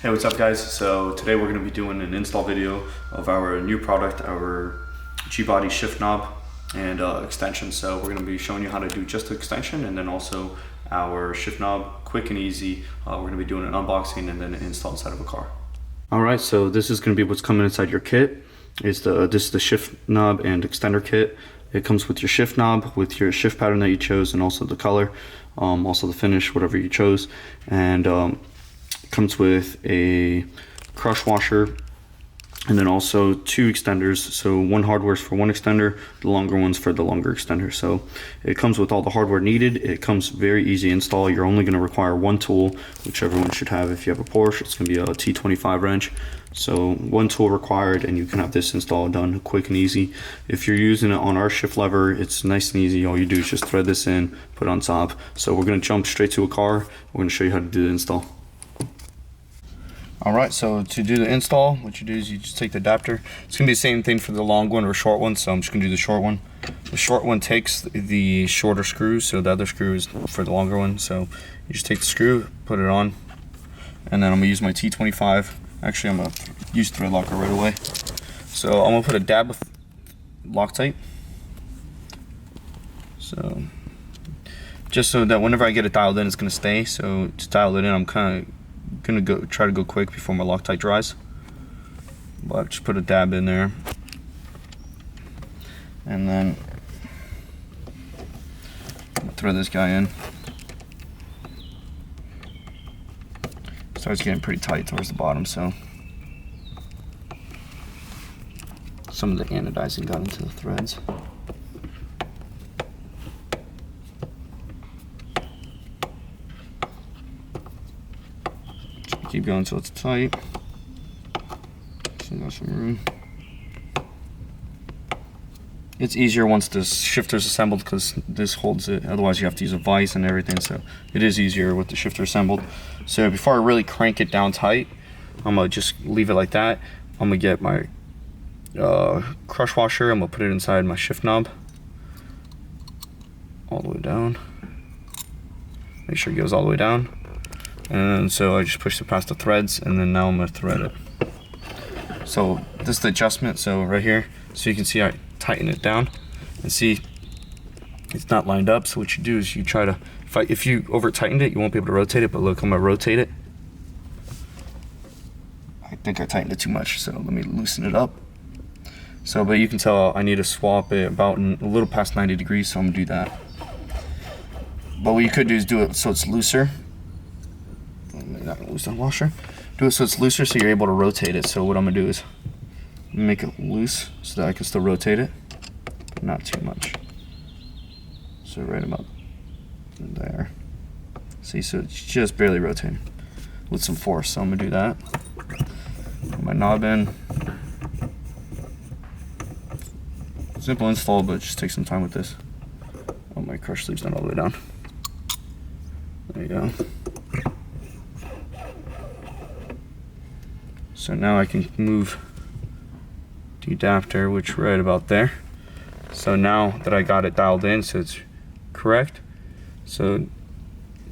Hey, what's up guys? So today we're going to be doing an install video of our new product, our G-Body shift knob and extension. So we're going to be showing you how to do just the extension and then also our shift knob, quick and easy. We're going to be doing an unboxing and then an install inside of a car. Alright, so this is going to be what's coming inside your kit. This is the shift knob and extender kit. It comes with your shift knob, with your shift pattern that you chose, and also the color, also the finish, whatever you chose, and comes with a crush washer and then also two extenders. So one hardware's for one extender, the longer one's for the longer extender. So it comes with all the hardware needed. It comes very easy install. You're only going to require one tool, which everyone should have. If you have a Porsche, it's going to be a T25 wrench. So one tool required and you can have this install done quick and easy. If you're using it on our shift lever, it's nice and easy. All you do is just thread this in, put it on top. So we're going to jump straight to a car. We're going to show you how to do the install. Alright, so to do the install, what you do is you just take the adapter. It's going to be the same thing for the long one or short one, so I'm just going to do the short one. The short one takes the shorter screw, so the other screw is for the longer one. So you just take the screw, put it on, and then I'm going to use my T25. Actually, I'm going to use thread locker right away. So I'm going to put a dab of Loctite. So just so that whenever I get it dialed in, it's going to stay. So to dial it in, I'm kind of gonna try to go quick before my Loctite dries, but just put a dab in there and then thread this guy in. Starts getting pretty tight towards the bottom, so some of the anodizing got into the threads. Keep going until it's tight. Still got some room. It's easier once the shifter's assembled because this holds it. Otherwise, you have to use a vise and everything. So it is easier with the shifter assembled. So before I really crank it down tight, I'm gonna just leave it like that. I'm gonna get my crush washer. I'm gonna put it inside my shift knob all the way down. Make sure it goes all the way down. And so I just pushed it past the threads, and then now I'm going to thread it. So this is the adjustment, so right here, so you can see I tighten it down, and see it's not lined up. So what you do is you try to, if you over tightened it, you won't be able to rotate it, but look, I'm going to rotate it. I think I tightened it too much, so let me loosen it up. So, but you can tell I need to swap it about a little past 90 degrees, so I'm going to do that. But what you could do is do it so it's looser. I'm not going to loosen the washer. Do it so it's looser so you're able to rotate it. So what I'm going to do is make it loose so that I can still rotate it, but not too much. So right about there. See, so it's just barely rotating with some force. So I'm going to do that. Put my knob in. Simple install, but just take some time with this. Oh, my crush sleeve's not all the way down. There you go. So now I can move the adapter, which right about there. So now that I got it dialed in, so it's correct. So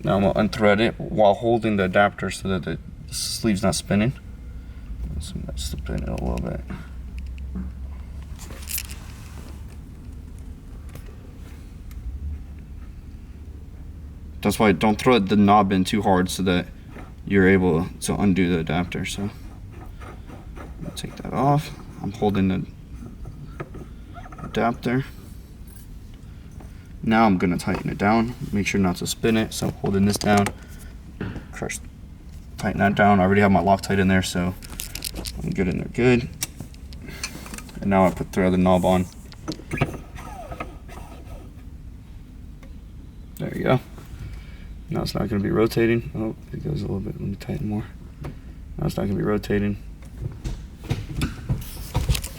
now I'm gonna unthread it while holding the adapter so that the sleeve's not spinning. So let's spin it a little bit. That's why don't thread the knob in too hard so that you're able to undo the adapter. So take that off. I'm holding the adapter. Now I'm going to tighten it down. Make sure not to spin it. So I'm holding this down. Crush, tighten that down. I already have my Loctite in there, so I'm good in there. Good. And now I put the other knob on. There you go. Now it's not going to be rotating. Oh, it goes a little bit. Let me tighten more. Now it's not going to be rotating.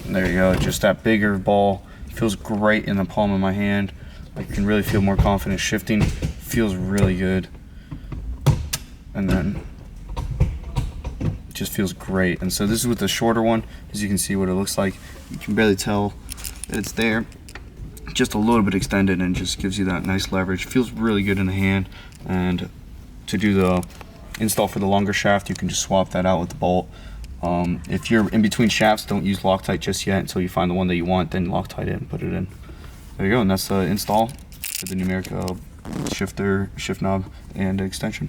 There you go, just that bigger ball. Feels great in the palm of my hand. I can really feel more confident shifting. Feels really good. And then it just feels great. And so this is with the shorter one. As you can see what it looks like. You can barely tell that it's there. Just a little bit extended and just gives you that nice leverage. Feels really good in the hand. And to do the install for the longer shaft, you can just swap that out with the bolt. If you're in between shafts, don't use Loctite just yet until you find the one that you want, then Loctite it and put it in. There you go, and that's the install for the Numeric shift knob and extension.